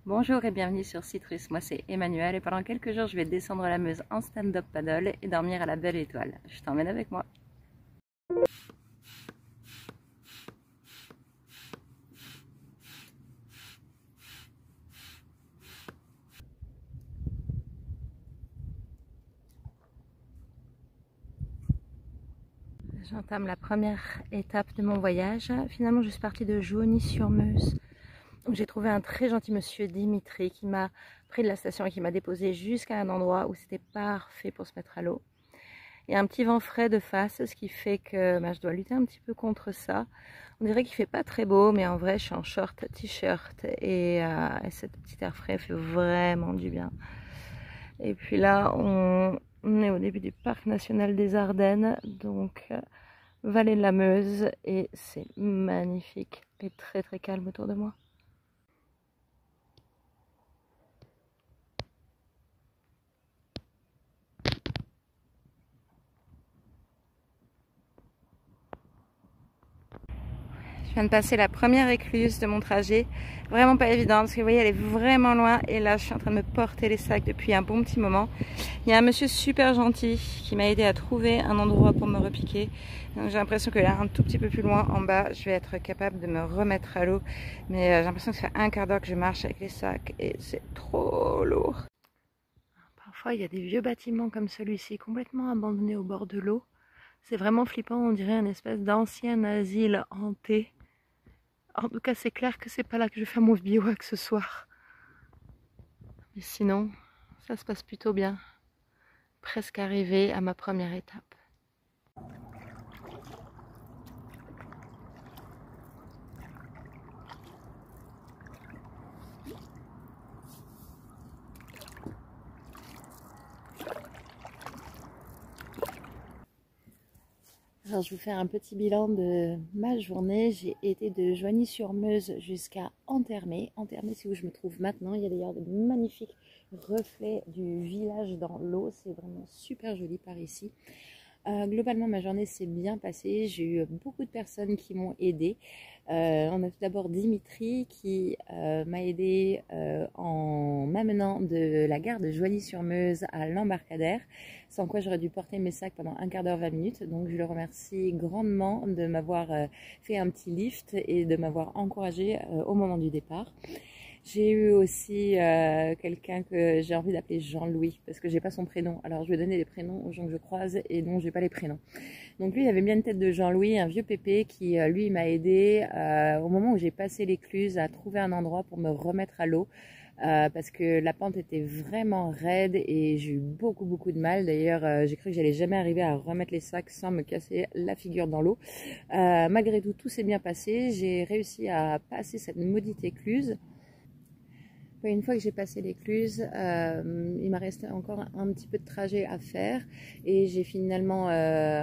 Bonjour et bienvenue sur Citrus, moi c'est Emmanuel et pendant quelques jours je vais descendre la Meuse en stand-up paddle et dormir à la Belle Étoile. Je t'emmène avec moi. J'entame la première étape de mon voyage. Finalement je suis partie de Joigny-sur-Meuse. J'ai trouvé un très gentil monsieur Dimitri qui m'a pris de la station et qui m'a déposé jusqu'à un endroit où c'était parfait pour se mettre à l'eau. Il y a un petit vent frais de face, ce qui fait que je dois lutter un petit peu contre ça. On dirait qu'il fait pas très beau, mais en vrai, je suis en short, t-shirt et cet petit air frais fait vraiment du bien. Et puis là, on est au début du parc national des Ardennes, donc vallée de la Meuse, et c'est magnifique et très très calme autour de moi. Je viens de passer la première écluse de mon trajet, vraiment pas évident parce que vous voyez elle est vraiment loin et là je suis en train de me porter les sacs depuis un bon petit moment. Il y a un monsieur super gentil qui m'a aidé à trouver un endroit pour me repiquer. Donc j'ai l'impression que là un tout petit peu plus loin en bas je vais être capable de me remettre à l'eau, mais j'ai l'impression que ça fait un quart d'heure que je marche avec les sacs et c'est trop lourd. Parfois il y a des vieux bâtiments comme celui-ci complètement abandonnés au bord de l'eau. C'est vraiment flippant, on dirait une espèce d'ancien asile hanté. En tout cas, c'est clair que c'est pas là que je vais faire mon bivouac ce soir. Mais sinon, ça se passe plutôt bien. Presque arrivée à ma première étape. Alors, je vais vous faire un petit bilan de ma journée. J'ai été de Joigny-sur-Meuse jusqu'à Anthermé. Anthermé, c'est où je me trouve maintenant. Il y a d'ailleurs de magnifiques reflets du village dans l'eau. C'est vraiment super joli par ici. Globalement, ma journée s'est bien passée. J'ai eu beaucoup de personnes qui m'ont aidée. On a tout d'abord Dimitri qui m'a aidé en m'amenant de la gare de Joigny-sur-Meuse à l'embarcadère, sans quoi j'aurais dû porter mes sacs pendant un quart d'heure, 20 minutes. Donc je le remercie grandement de m'avoir fait un petit lift et de m'avoir encouragé au moment du départ. J'ai eu aussi quelqu'un que j'ai envie d'appeler Jean-Louis parce que j'ai pas son prénom. Alors je vais donner les prénoms aux gens que je croise et dont j'ai pas les prénoms. Donc lui, il avait bien une tête de Jean-Louis, un vieux pépé qui lui m'a aidé au moment où j'ai passé l'écluse à trouver un endroit pour me remettre à l'eau. Parce que la pente était vraiment raide et j'ai eu beaucoup de mal. D'ailleurs, j'ai cru que j'allais jamais arriver à remettre les sacs sans me casser la figure dans l'eau. Malgré tout, tout s'est bien passé. J'ai réussi à passer cette maudite écluse. Une fois que j'ai passé l'écluse, il m'a resté encore un petit peu de trajet à faire et j'ai finalement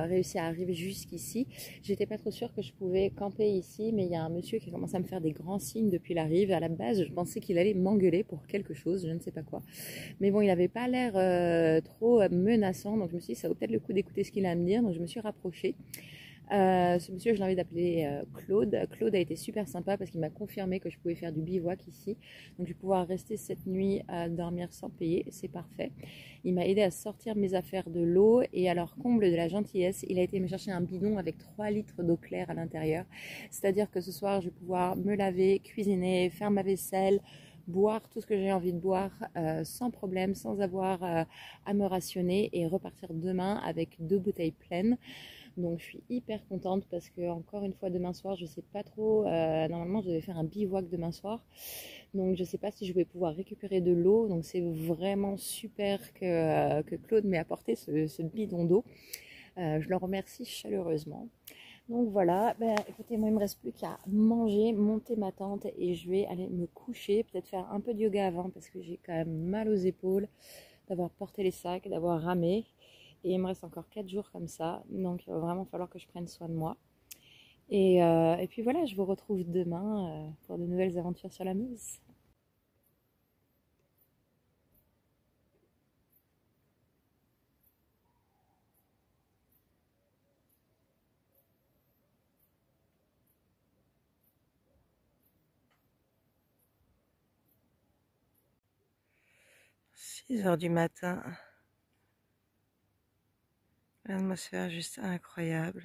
réussi à arriver jusqu'ici. J'étais pas trop sûre que je pouvais camper ici, mais il y a un monsieur qui commence à me faire des grands signes depuis la rive. À la base, je pensais qu'il allait m'engueuler pour quelque chose, je ne sais pas quoi. Mais bon, il n'avait pas l'air trop menaçant, donc je me suis dit ça vaut peut-être le coup d'écouter ce qu'il a à me dire, donc je me suis rapprochée. Ce monsieur, je l'ai envie d'appeler Claude. Claude a été super sympa parce qu'il m'a confirmé que je pouvais faire du bivouac ici. Donc je vais pouvoir rester cette nuit à dormir sans payer, c'est parfait. Il m'a aidé à sortir mes affaires de l'eau et alors comble de la gentillesse, il a été me chercher un bidon avec 3 litres d'eau claire à l'intérieur. C'est-à-dire que ce soir, je vais pouvoir me laver, cuisiner, faire ma vaisselle, boire tout ce que j'ai envie de boire sans problème, sans avoir à me rationner et repartir demain avec 2 bouteilles pleines. Donc je suis hyper contente parce que encore une fois demain soir je sais pas trop, normalement je devais faire un bivouac demain soir, donc je sais pas si je vais pouvoir récupérer de l'eau, donc c'est vraiment super que Claude m'ait apporté ce bidon d'eau. Je le remercie chaleureusement. Donc voilà, écoutez, moi il me reste plus qu'à manger, monter ma tente et je vais aller me coucher, peut-être faire un peu de yoga avant parce que j'ai quand même mal aux épaules d'avoir porté les sacs, d'avoir ramé. Et il me reste encore 4 jours comme ça, donc il va vraiment falloir que je prenne soin de moi. Et puis voilà, je vous retrouve demain pour de nouvelles aventures sur la Meuse. 6 h du matin. L'atmosphère juste incroyable.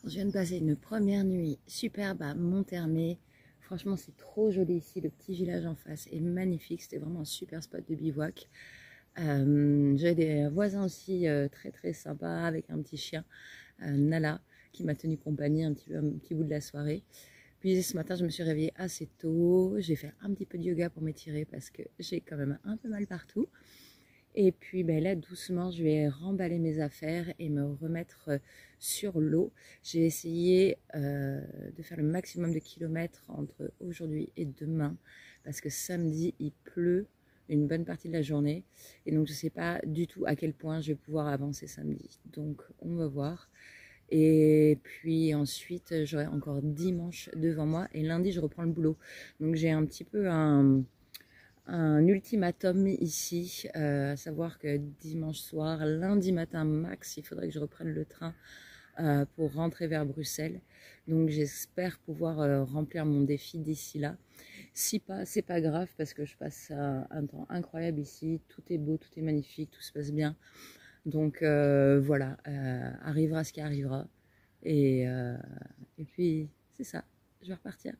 Je viens de passer une première nuit superbe à Monthermé. Franchement, c'est trop joli ici. Le petit village en face est magnifique. C'était vraiment un super spot de bivouac. J'avais des voisins aussi très très sympas avec un petit chien, Nala, qui m'a tenu compagnie un petit bout de la soirée. Puis ce matin, je me suis réveillée assez tôt. J'ai fait un petit peu de yoga pour m'étirer parce que j'ai quand même un peu mal partout. Et puis ben là, doucement, je vais remballer mes affaires et me remettre sur l'eau. J'ai essayé de faire le maximum de kilomètres entre aujourd'hui et demain parce que samedi, il pleut une bonne partie de la journée. Et donc, je ne sais pas du tout à quel point je vais pouvoir avancer samedi. Donc, on va voir. Et puis ensuite, j'aurai encore dimanche devant moi. Et lundi, je reprends le boulot. Donc, j'ai un petit peu un ultimatum ici, à savoir que dimanche soir, lundi matin max, il faudrait que je reprenne le train pour rentrer vers Bruxelles. Donc j'espère pouvoir remplir mon défi d'ici là. Si pas, c'est pas grave parce que je passe un temps incroyable ici. Tout est beau, tout est magnifique, tout se passe bien. Donc voilà, arrivera ce qui arrivera. Et puis c'est ça, je vais repartir.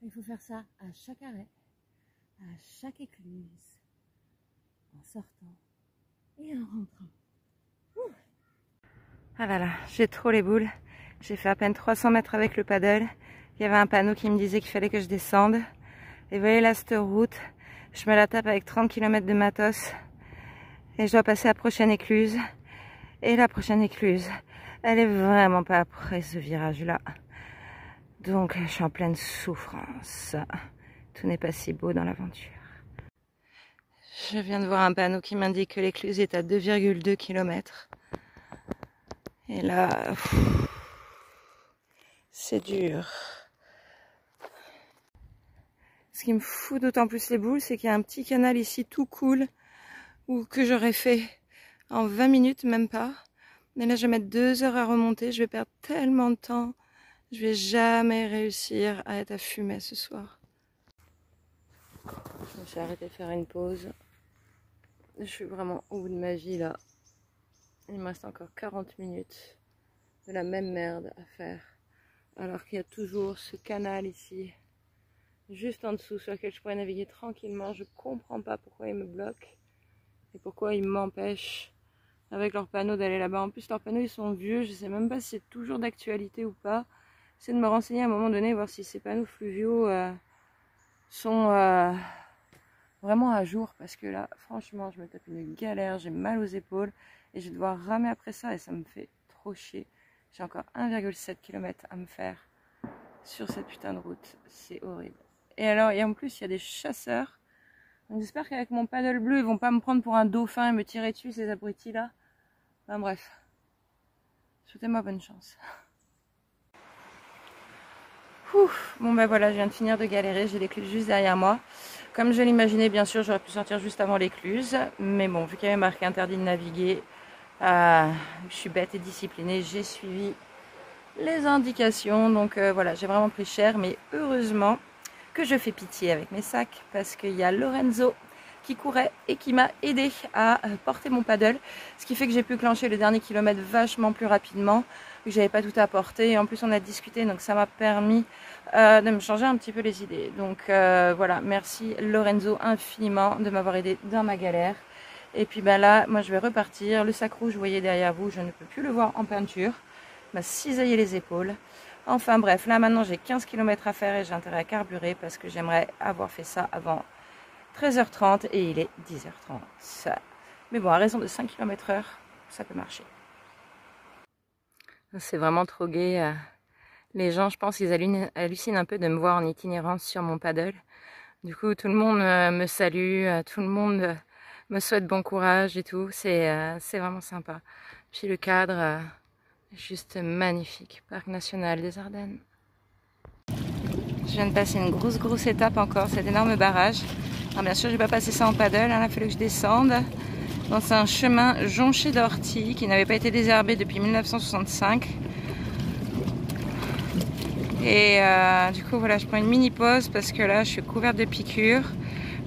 Il faut faire ça à chaque arrêt, à chaque écluse, en sortant et en rentrant. Ouh. Ah là là, j'ai trop les boules. J'ai fait à peine 300 mètres avec le paddle. Il y avait un panneau qui me disait qu'il fallait que je descende. Et vous voyez là, cette route, je me la tape avec 30 km de matos. Et je dois passer à la prochaine écluse. Et la prochaine écluse, elle est vraiment pas après ce virage-là. Donc, je suis en pleine souffrance. Tout n'est pas si beau dans l'aventure. Je viens de voir un panneau qui m'indique que l'écluse est à 2,2 km. Et là, c'est dur. Ce qui me fout d'autant plus les boules, c'est qu'il y a un petit canal ici tout cool, ou que j'aurais fait en 20 minutes, même pas. Mais là, je vais mettre 2 heures à remonter. Je vais perdre tellement de temps. Je vais jamais réussir à être à fumer ce soir. J'ai arrêté de faire une pause. Je suis vraiment au bout de ma vie là. Il me reste encore 40 minutes de la même merde à faire. Alors qu'il y a toujours ce canal ici, juste en dessous, sur lequel je pourrais naviguer tranquillement. Je comprends pas pourquoi ils me bloquent et pourquoi ils m'empêchent avec leurs panneaux d'aller là-bas. En plus, leurs panneaux ils sont vieux. Je sais même pas si c'est toujours d'actualité ou pas. J'essaie de me renseigner à un moment donné, voir si ces panneaux fluviaux sont vraiment à jour, parce que là, franchement, je me tape une galère, j'ai mal aux épaules et je vais devoir ramer après ça et ça me fait trop chier. J'ai encore 1,7 km à me faire sur cette putain de route. C'est horrible. Et alors, et en plus, il y a des chasseurs. J'espère qu'avec mon paddle bleu, ils vont pas me prendre pour un dauphin et me tirer dessus, ces abrutis-là. Enfin bref. Souhaitez-moi bonne chance. Ouf. Bon ben voilà, je viens de finir de galérer. J'ai l'écluse juste derrière moi. Comme je l'imaginais, bien sûr, j'aurais pu sortir juste avant l'écluse. Mais bon, vu qu'il y avait marqué interdit de naviguer, je suis bête et disciplinée. J'ai suivi les indications. Donc voilà, j'ai vraiment pris cher. Mais heureusement que je fais pitié avec mes sacs. Parce qu'il y a Lorenzo qui courait et qui m'a aidé à porter mon paddle. Ce qui fait que j'ai pu clencher le dernier kilomètre vachement plus rapidement. Que j'avais pas tout à porter. Et en plus, on a discuté. Donc ça m'a permis de me changer un petit peu les idées. Donc voilà, merci Lorenzo infiniment de m'avoir aidé dans ma galère. Et puis ben là, moi je vais repartir. Le sac rouge, vous voyez derrière vous, je ne peux plus le voir en peinture. Il m'a cisaillé les épaules. Enfin bref, là maintenant j'ai 15 km à faire et j'ai intérêt à carburer parce que j'aimerais avoir fait ça avant 13h30 et il est 10h30. Mais bon, à raison de 5 km/h, ça peut marcher. C'est vraiment trop gai. Les gens, je pense, ils hallucinent un peu de me voir en itinérance sur mon paddle. Du coup, tout le monde me salue, tout le monde me souhaite bon courage et tout. C'est vraiment sympa. Puis le cadre, est juste magnifique. Parc national des Ardennes. Je viens de passer une grosse étape encore, cet énorme barrage. Alors bien sûr, je n'ai pas passé ça en paddle, hein, il a fallu que je descende. C'est un chemin jonché d'orties qui n'avait pas été désherbé depuis 1965. Et du coup voilà, je prends une mini pause parce que là je suis couverte de piqûres.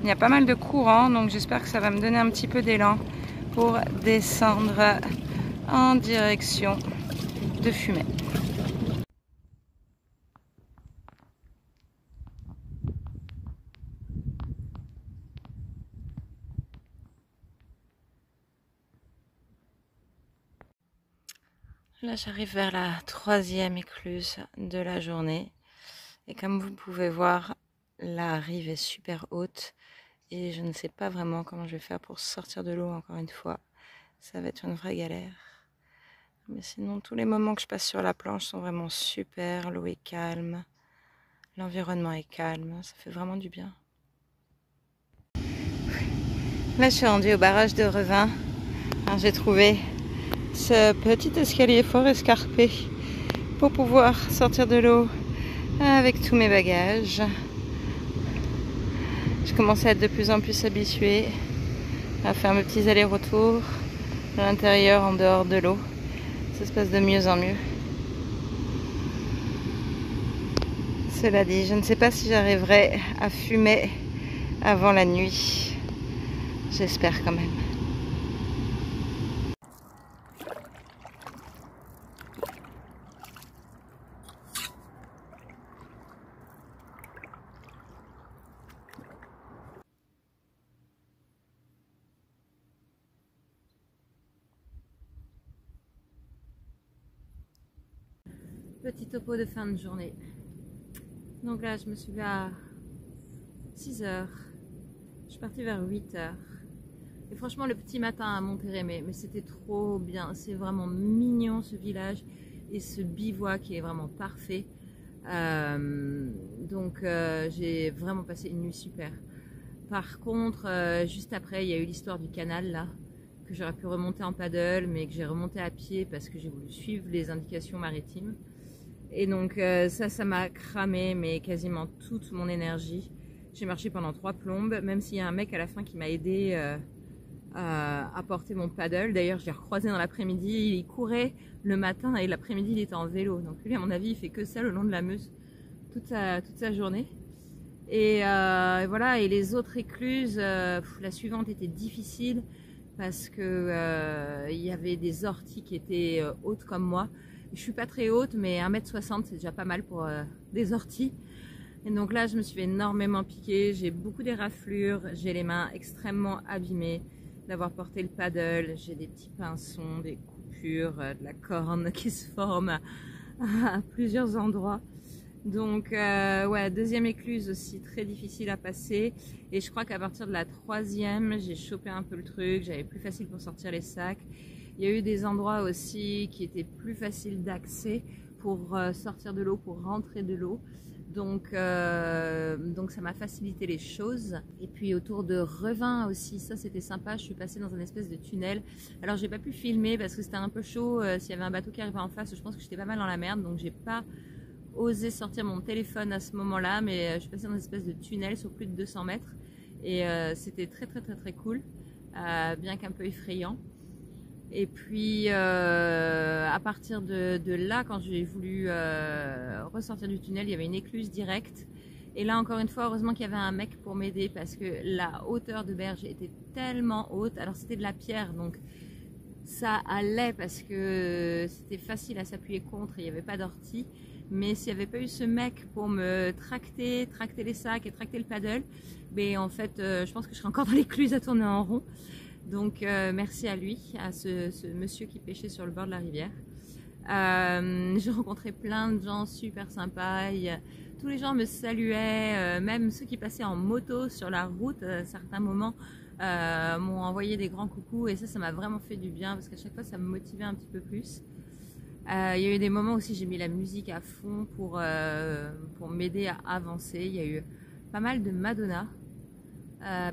Il y a pas mal de courant, donc j'espère que ça va me donner un petit peu d'élan pour descendre en direction de Fumay. Là j'arrive vers la 3e écluse de la journée. Et comme vous pouvez voir, la rive est super haute. Et je ne sais pas vraiment comment je vais faire pour sortir de l'eau encore une fois. Ça va être une vraie galère. Mais sinon, tous les moments que je passe sur la planche sont vraiment super. L'eau est calme. L'environnement est calme. Ça fait vraiment du bien. Là, je suis rendue au barrage de Revin. J'ai trouvé ce petit escalier fort escarpé pour pouvoir sortir de l'eau avec tous mes bagages. Je commence à être de plus en plus habituée à faire mes petits allers-retours à l'intérieur, en dehors de l'eau. Ça se passe de mieux en mieux. Cela dit, je ne sais pas si j'arriverai à fumer avant la nuit. J'espère quand même. Petit topo de fin de journée. Donc là, je me suis levée à 6h. Je suis partie vers 8h. Et franchement, le petit matin à Montérémé, mais c'était trop bien. C'est vraiment mignon ce village et ce bivouac qui est vraiment parfait. J'ai vraiment passé une nuit super. Par contre, juste après, il y a eu l'histoire du canal là, que j'aurais pu remonter en paddle, mais que j'ai remonté à pied parce que j'ai voulu suivre les indications maritimes. Et donc ça m'a cramé, mais quasiment toute mon énergie. J'ai marché pendant 3 plombes, même s'il y a un mec à la fin qui m'a aidé à porter mon paddle. D'ailleurs, je l'ai recroisé dans l'après-midi. Il courait le matin et l'après-midi, il était en vélo. Donc lui, à mon avis, il fait que ça le long de la Meuse toute sa journée. Et voilà. Et les autres écluses, la suivante était difficile parce que il y avait des orties qui étaient hautes comme moi. Je suis pas très haute, mais 1m60 c'est déjà pas mal pour des orties. Et donc là, je me suis fait énormément piquer. J'ai beaucoup d'éraflures, j'ai les mains extrêmement abîmées d'avoir porté le paddle. J'ai des petits pinçons, des coupures, de la corne qui se forme à plusieurs endroits. Donc ouais, 2e écluse aussi très difficile à passer. Et je crois qu'à partir de la 3e, j'ai chopé un peu le truc. J'avais plus facile pour sortir les sacs. Il y a eu des endroits aussi qui étaient plus faciles d'accès pour sortir de l'eau, pour rentrer de l'eau. Donc ça m'a facilité les choses. Et puis autour de Revin aussi, ça c'était sympa. Je suis passée dans un espèce de tunnel. Alors j'ai pas pu filmer parce que c'était un peu chaud. S'il y avait un bateau qui arrivait en face, je pense que j'étais pas mal dans la merde. Donc j'ai pas osé sortir mon téléphone à ce moment-là. Mais je suis passée dans une espèce de tunnel sur plus de 200 mètres. Et c'était très cool. Bien qu'un peu effrayant. Et puis à partir de là, quand j'ai voulu ressortir du tunnel, il y avait une écluse directe. Et là, encore une fois, heureusement qu'il y avait un mec pour m'aider parce que la hauteur de berge était tellement haute. Alors c'était de la pierre, donc ça allait parce que c'était facile à s'appuyer contre, il n'y avait pas d'ortie. Mais s'il n'y avait pas eu ce mec pour me tracter les sacs et tracter le paddle, ben en fait, je pense que je serais encore dans l'écluse à tourner en rond. Donc merci à lui, à ce monsieur qui pêchait sur le bord de la rivière. J'ai rencontré plein de gens super sympas. Tous les gens me saluaient, même ceux qui passaient en moto sur la route à certains moments m'ont envoyé des grands coucous et ça m'a vraiment fait du bien parce qu'à chaque fois ça me motivait un petit peu plus. Il y a eu des moments aussi j'ai mis la musique à fond pour m'aider à avancer. Il y a eu pas mal de Madonna.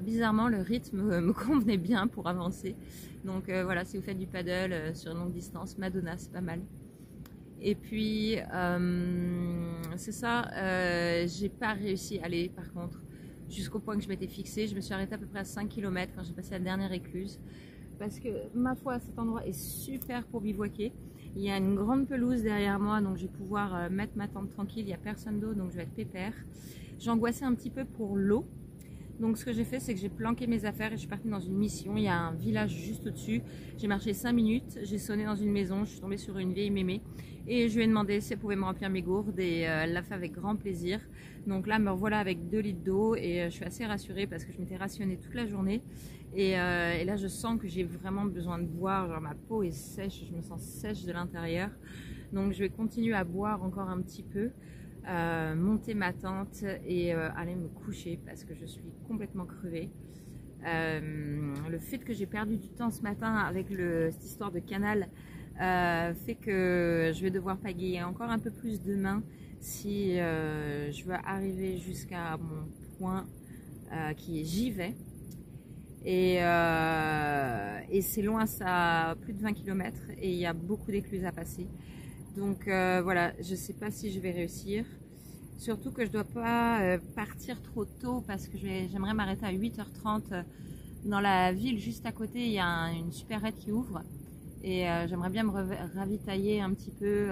Bizarrement le rythme me convenait bien pour avancer. Donc voilà, si vous faites du paddle sur une longue distance, Madonna c'est pas mal. Et puis c'est ça, j'ai pas réussi à aller par contre jusqu'au point que je m'étais fixé. Je me suis arrêtée à peu près à 5 km quand j'ai passé la dernière écluse. Parce que ma foi cet endroit est super pour bivouaquer. Il y a une grande pelouse derrière moi donc je vais pouvoir mettre ma tente tranquille, il n'y a personne d'eau donc je vais être pépère. J'angoissais un petit peu pour l'eau. Donc ce que j'ai fait c'est que j'ai planqué mes affaires et je suis partie dans une mission. Il y a un village juste au-dessus. J'ai marché 5 minutes, j'ai sonné dans une maison, je suis tombée sur une vieille mémé et je lui ai demandé si elle pouvait me remplir mes gourdes et elle l'a fait avec grand plaisir. Donc là me revoilà avec 2 litres d'eau et je suis assez rassurée parce que je m'étais rationnée toute la journée et là je sens que j'ai vraiment besoin de boire. Genre ma peau est sèche, je me sens sèche de l'intérieur. Donc je vais continuer à boire encore un petit peu. Monter ma tente et aller me coucher parce que je suis complètement crevée. Le fait que j'ai perdu du temps ce matin avec cette histoire de canal fait que je vais devoir pagayer encore un peu plus demain si je veux arriver jusqu'à mon point qui est Givet. Et c'est loin, ça a plus de 20 km et il y a beaucoup d'écluses à passer. Donc voilà, je ne sais pas si je vais réussir. Surtout que je ne dois pas partir trop tôt parce que j'aimerais m'arrêter à 8h30. Dans la ville juste à côté, il y a une supérette qui ouvre. Et j'aimerais bien me ravitailler un petit peu,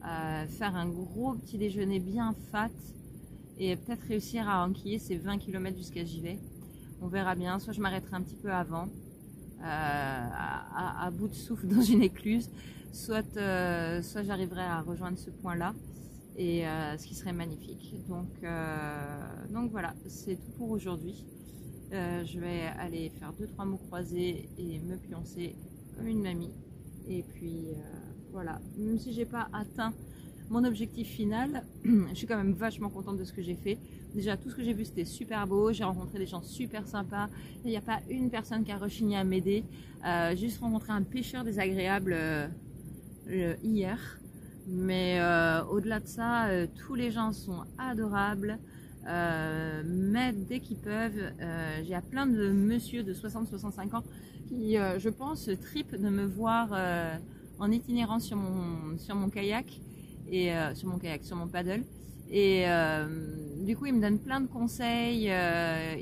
faire un gros petit déjeuner bien fat. Et peut-être réussir à enquiller ces 20 km jusqu'à Givet. On verra bien, soit je m'arrêterai un petit peu avant, à bout de souffle dans une écluse. Soit j'arriverai à rejoindre ce point-là, et ce qui serait magnifique. Donc voilà, c'est tout pour aujourd'hui. Je vais aller faire 2-3 mots croisés et me pioncer comme une mamie. Et puis voilà, même si j'ai pas atteint mon objectif final, je suis quand même vachement contente de ce que j'ai fait. Déjà, tout ce que j'ai vu, c'était super beau. J'ai rencontré des gens super sympas. Il n'y a pas une personne qui a rechigné à m'aider. J'ai juste rencontré un pêcheur désagréable hier. Mais au-delà de ça, tous les gens sont adorables. M'aident dès qu'ils peuvent. Il y a plein de monsieur de 60-65 ans qui, je pense, tripent de me voir en itinérant sur mon kayak. Et sur mon paddle et du coup ils me donnent plein de conseils,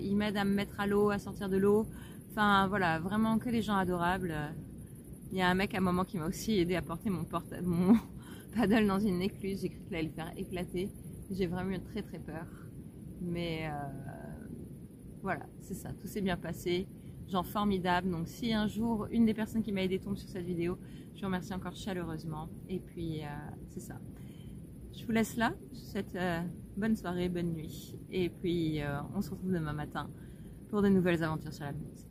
ils m'aident à me mettre à l'eau, à sortir de l'eau, enfin voilà, vraiment que des gens adorables. Il y a un mec à un moment qui m'a aussi aidé à porter mon paddle dans une écluse. J'ai cru qu'il allait le faire éclater, j'ai vraiment eu très peur, mais voilà, c'est ça, tout s'est bien passé, gens formidables. Donc si un jour une des personnes qui m'a aidé tombe sur cette vidéo, je vous remercie encore chaleureusement. Et puis c'est ça. Je vous laisse là. Je vous souhaite bonne soirée, bonne nuit. Et puis on se retrouve demain matin pour de nouvelles aventures sur la Meuse.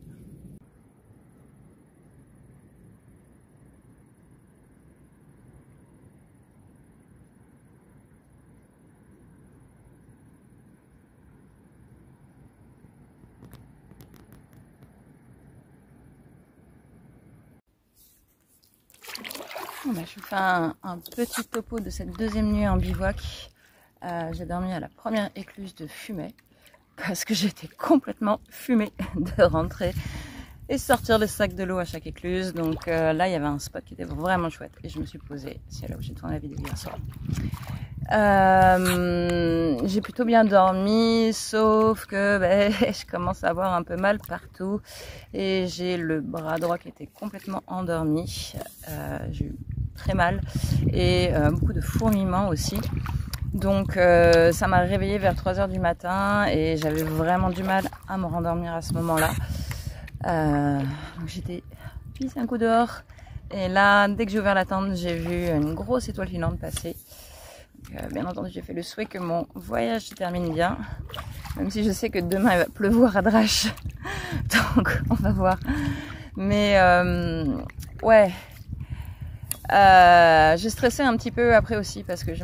Je vous fais un petit topo de cette deuxième nuit en bivouac. J'ai dormi à la première écluse de Fumay parce que j'étais complètement fumée de rentrer et sortir les sacs de l'eau à chaque écluse. Donc là, il y avait un spot qui était vraiment chouette et je me suis posée. C'est là où j'ai tourné la vidéo hier soir. J'ai plutôt bien dormi, sauf que je commence à avoir un peu mal partout et j'ai le bras droit qui était complètement endormi. J'ai eu très mal et beaucoup de fourmillements aussi. Donc ça m'a réveillée vers 3 h du matin et j'avais vraiment du mal à me rendormir à ce moment-là. Donc j'étais pissé un coup dehors et là, dès que j'ai ouvert la tente, j'ai vu une grosse étoile filante passer. Bien entendu, j'ai fait le souhait que mon voyage se termine bien, même si je sais que demain il va pleuvoir à Drache, donc on va voir. Mais ouais, j'ai stressé un petit peu après aussi parce que je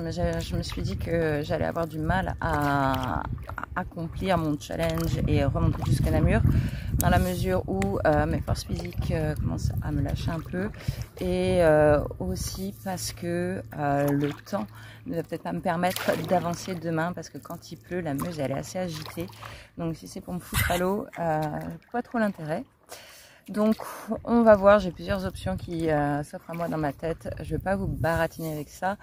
me suis dit que j'allais avoir du mal à accomplir mon challenge et remonter jusqu'à Namur, dans la mesure où mes forces physiques commencent à me lâcher un peu et aussi parce que le temps ne va peut-être pas me permettre d'avancer demain parce que quand il pleut, la Meuse elle est assez agitée. Donc si c'est pour me foutre à l'eau, pas trop l'intérêt. Donc on va voir, j'ai plusieurs options qui s'offrent à moi dans ma tête. Je ne vais pas vous baratiner avec ça.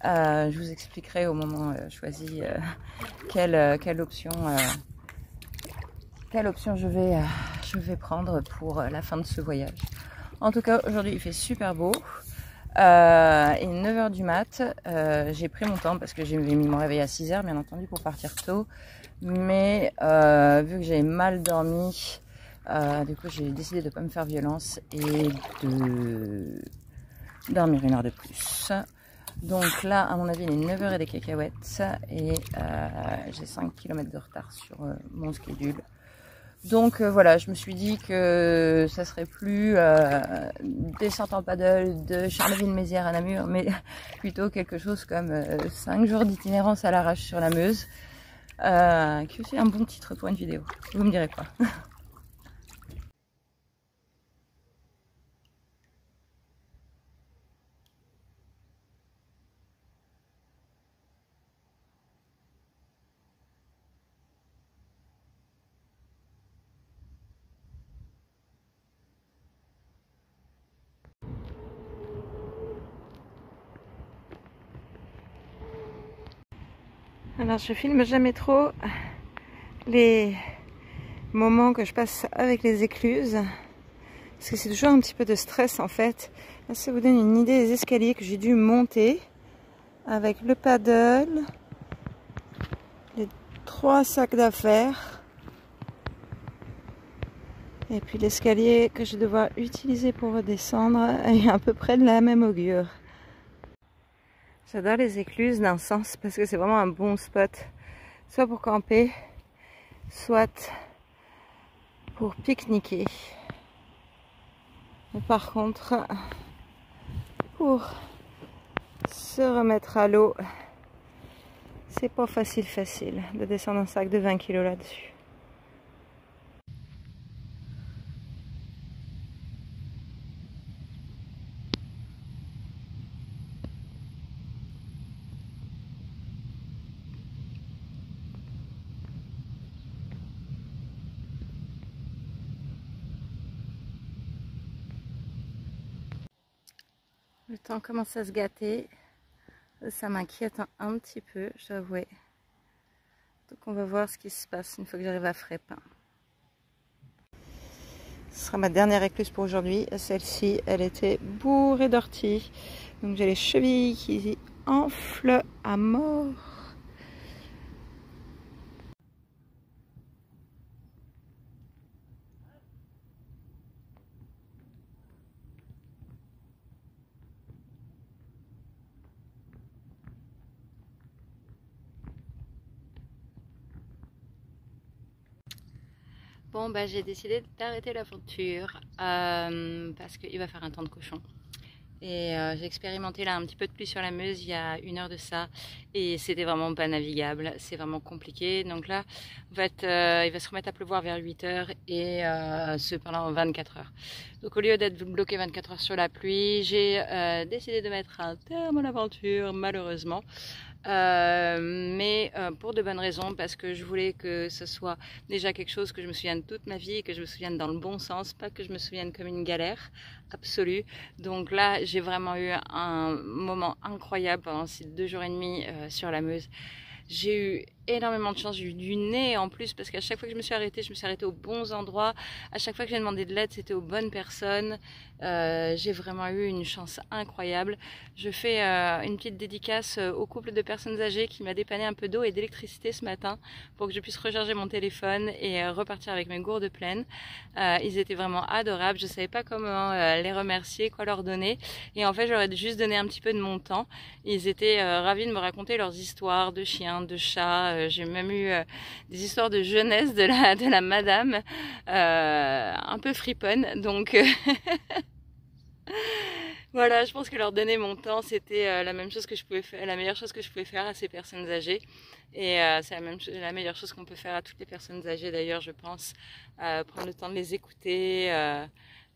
Je vous expliquerai au moment choisi quelle option je vais prendre pour la fin de ce voyage. En tout cas, aujourd'hui il fait super beau. Et 9 h du mat, j'ai pris mon temps parce que j'ai mis mon réveil à 6 h bien entendu pour partir tôt. Mais vu que j'avais mal dormi, du coup j'ai décidé de ne pas me faire violence et de dormir 1 heure de plus. Donc là, à mon avis, il est 9 h et des cacahuètes et j'ai 5 km de retard sur mon schedule. Donc voilà, je me suis dit que ça serait plus descente en paddle de Charleville-Mézières à Namur, mais plutôt quelque chose comme 5 jours d'itinérance à l'arrache sur la Meuse, qui est aussi un bon titre pour une vidéo. Vous me direz quoi? Alors je filme jamais trop les moments que je passe avec les écluses parce que c'est toujours un petit peu de stress en fait. Là, ça vous donne une idée des escaliers que j'ai dû monter avec le paddle, les 3 sacs d'affaires et puis l'escalier que je vais devoir utiliser pour redescendre est à peu près de la même augure. J'adore les écluses d'un sens parce que c'est vraiment un bon spot, soit pour camper, soit pour pique-niquer. Mais par contre, pour se remettre à l'eau, c'est pas facile de descendre un sac de 20 kg là-dessus. Le temps commence à se gâter, ça m'inquiète un petit peu, je dois avouer. Donc on va voir ce qui se passe une fois que j'arrive à Frépin. Ce sera ma dernière écluse pour aujourd'hui. Celle-ci, elle était bourrée d'orties. Donc j'ai les chevilles qui enflent à mort. Bon, bah, j'ai décidé d'arrêter l'aventure parce qu'il va faire un temps de cochon. Et j'ai expérimenté là un petit peu de pluie sur la Meuse il y a 1 heure de ça et c'était vraiment pas navigable, c'est vraiment compliqué. Donc là, en fait, il va se remettre à pleuvoir vers 8 heures et ce pendant 24 heures. Donc au lieu d'être bloqué 24 heures sur la pluie, j'ai décidé de mettre un terme à l'aventure, malheureusement. Mais pour de bonnes raisons, parce que je voulais que ce soit déjà quelque chose que je me souvienne toute ma vie et que je me souvienne dans le bon sens, pas que je me souvienne comme une galère absolue. Donc là, j'ai vraiment eu un moment incroyable pendant ces 2 jours et demi sur la Meuse. J'ai eu énormément de chance, j'ai eu du nez en plus parce qu'à chaque fois que je me suis arrêtée aux bons endroits. À chaque fois que j'ai demandé de l'aide, c'était aux bonnes personnes. J'ai vraiment eu une chance incroyable. Je fais une petite dédicace au couple de personnes âgées qui m'a dépanné un peu d'eau et d'électricité ce matin pour que je puisse recharger mon téléphone et repartir avec mes gourdes pleines. Ils étaient vraiment adorables. Je savais pas comment les remercier, quoi leur donner. Et en fait, j'aurais juste donné un petit peu de mon temps. Ils étaient ravis de me raconter leurs histoires de chiens, de chats. J'ai même eu des histoires de jeunesse de la madame, un peu friponne. Donc voilà, je pense que leur donner mon temps, c'était la même chose que je pouvais faire, la meilleure chose que je pouvais faire à ces personnes âgées. Et c'est la meilleure chose qu'on peut faire à toutes les personnes âgées d'ailleurs, je pense. Prendre le temps de les écouter,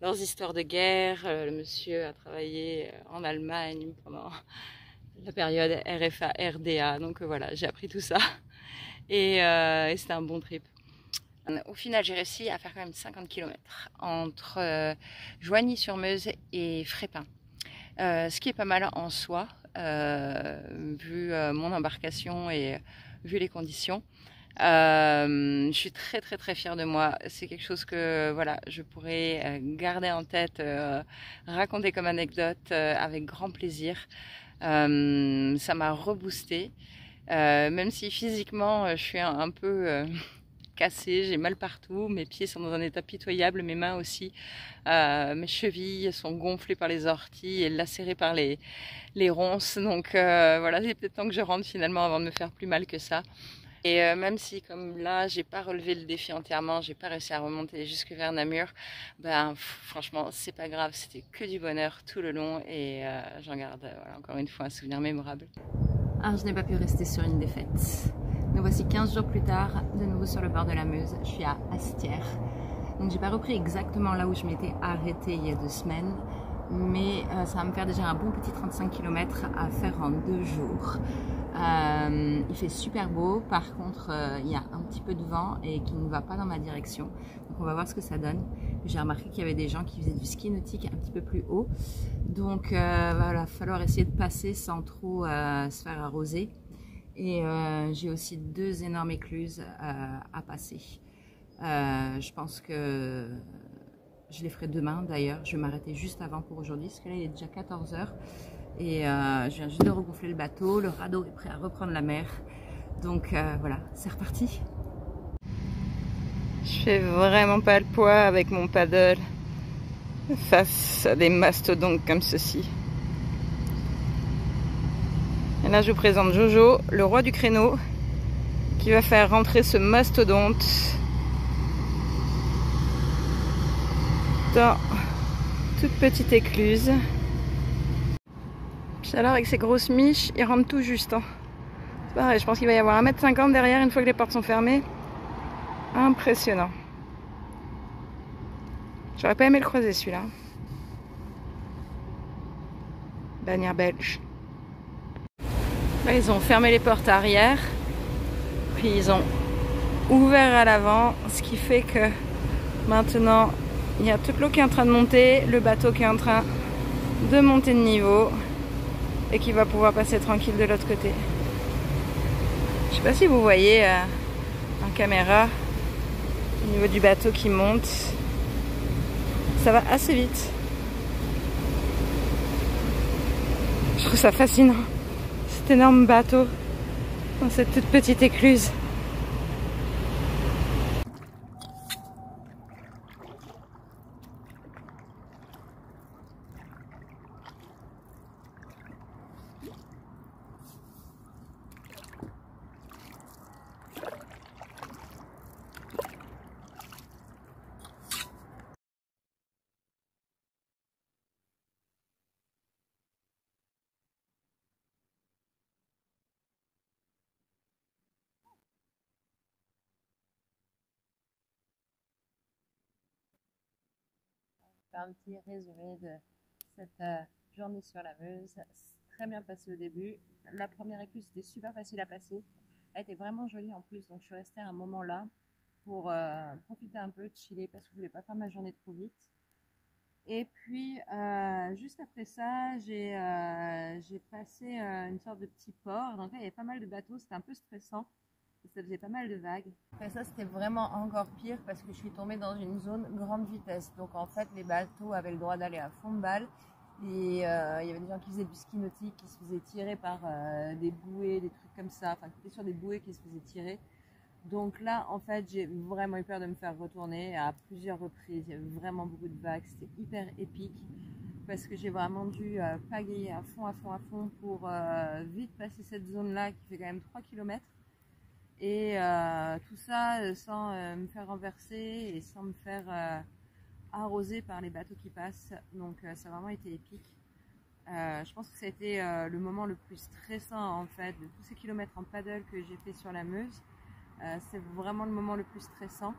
leurs histoires de guerre. Le monsieur a travaillé en Allemagne pendant la période RFA-RDA, donc voilà, j'ai appris tout ça. Et c'était un bon trip. Au final, j'ai réussi à faire quand même 50 km entre Joigny-sur-Meuse et Frépin. Ce qui est pas mal en soi, vu mon embarcation et vu les conditions. Je suis très fière de moi. C'est quelque chose que voilà, je pourrais garder en tête, raconter comme anecdote avec grand plaisir. Ça m'a reboosté, même si physiquement je suis un peu cassée, j'ai mal partout, mes pieds sont dans un état pitoyable, mes mains aussi, mes chevilles sont gonflées par les orties et lacérées par les ronces, donc voilà, c'est peut-être temps que je rentre finalement avant de me faire plus mal que ça. Et même si comme là j'ai pas relevé le défi entièrement, j'ai pas réussi à remonter jusque vers Namur, ben franchement c'est pas grave, c'était que du bonheur tout le long et j'en garde voilà, encore une fois un souvenir mémorable. Alors je n'ai pas pu rester sur une défaite. Nous voici 15 jours plus tard, de nouveau sur le bord de la Meuse. Je suis à Astières. Donc j'ai pas repris exactement là où je m'étais arrêtée il y a 2 semaines, mais ça va me faire déjà un bon petit 35 km à faire en 2 jours. Il fait super beau, par contre il y a un petit peu de vent et qui ne va pas dans ma direction, donc on va voir ce que ça donne. J'ai remarqué qu'il y avait des gens qui faisaient du ski nautique un petit peu plus haut, donc voilà, il va falloir essayer de passer sans trop se faire arroser. Et j'ai aussi 2 énormes écluses à passer. Je pense que je les ferai demain d'ailleurs. Je vais m'arrêter juste avant pour aujourd'hui parce que là il est déjà 14 h et je viens juste de regonfler le bateau. Le radeau est prêt à reprendre la mer. Donc voilà, c'est reparti. Je fais vraiment pas le poids avec mon paddle face à des mastodontes comme ceci. Et là, je vous présente Jojo, le roi du créneau, qui va faire rentrer ce mastodonte dans toute petite écluse. Puis alors, avec ses grosses miches, il rentre tout juste. Hein. C'est pareil, je pense qu'il va y avoir 1,50 m derrière une fois que les portes sont fermées. Impressionnant. J'aurais pas aimé le croiser celui-là. Bannière belge. Là, ils ont fermé les portes arrière, puis ils ont ouvert à l'avant, ce qui fait que maintenant il y a toute l'eau qui est en train de monter, le bateau qui est en train de monter de niveau et qui va pouvoir passer tranquille de l'autre côté. Je sais pas si vous voyez en caméra au niveau du bateau qui monte, ça va assez vite. Je trouve ça fascinant. Cet énorme bateau dans cette toute petite écluse. faire un petit résumé de cette journée sur la Meuse. Très bien passé au début. La première écluse c'était super facile à passer. Elle était vraiment jolie en plus, donc je suis restée à un moment là pour profiter un peu, de chiller parce que je voulais pas faire ma journée trop vite. Et puis juste après ça, j'ai passé une sorte de petit port. Donc là, il y avait pas mal de bateaux, c'était un peu stressant. Ça faisait pas mal de vagues. Après ça, c'était vraiment encore pire parce que je suis tombée dans une zone grande vitesse. Donc en fait, les bateaux avaient le droit d'aller à fond de balle. Et il y avait des gens qui faisaient du ski nautique, qui se faisaient tirer par des bouées, des trucs comme ça. Enfin, qui étaient sur des bouées qui se faisaient tirer. Donc là, en fait, j'ai vraiment eu peur de me faire retourner à plusieurs reprises. Il y avait vraiment beaucoup de vagues. C'était hyper épique parce que j'ai vraiment dû pagayer à fond pour vite passer cette zone-là qui fait quand même 3 km. Et tout ça sans me faire renverser et sans me faire arroser par les bateaux qui passent. Donc ça a vraiment été épique. Je pense que ça a été le moment le plus stressant en fait de tous ces kilomètres en paddle que j'ai fait sur la Meuse. C'est vraiment le moment le plus stressant.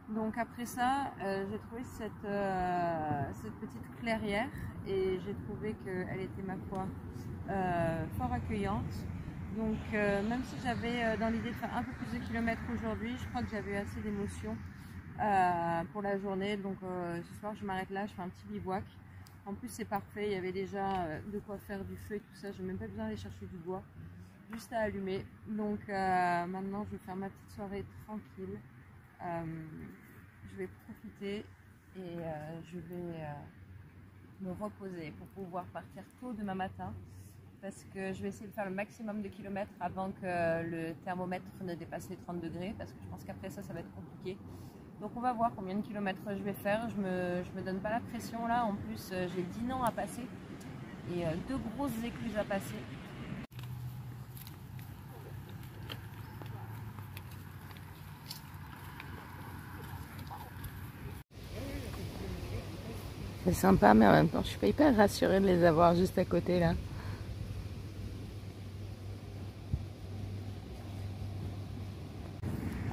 Donc après ça, j'ai trouvé cette petite clairière et j'ai trouvé qu'elle était ma foi fort accueillante. Donc même si j'avais dans l'idée de faire un peu plus de kilomètres aujourd'hui, je crois que j'avais assez d'émotions pour la journée. Donc ce soir je m'arrête là, je fais un petit bivouac. En plus c'est parfait, il y avait déjà de quoi faire du feu et tout ça, j'ai même pas besoin d'aller chercher du bois, juste à allumer. Donc maintenant je vais faire ma petite soirée tranquille. Je vais profiter et je vais me reposer pour pouvoir partir tôt demain matin. Parce que je vais essayer de faire le maximum de kilomètres avant que le thermomètre ne dépasse les 30 degrés, parce que je pense qu'après ça va être compliqué. Donc on va voir combien de kilomètres je vais faire. Je me donne pas la pression là. En plus, j'ai Dinan à passer et 2 grosses écluses à passer. C'est sympa, mais en même temps, je suis pas hyper rassurée de les avoir juste à côté là.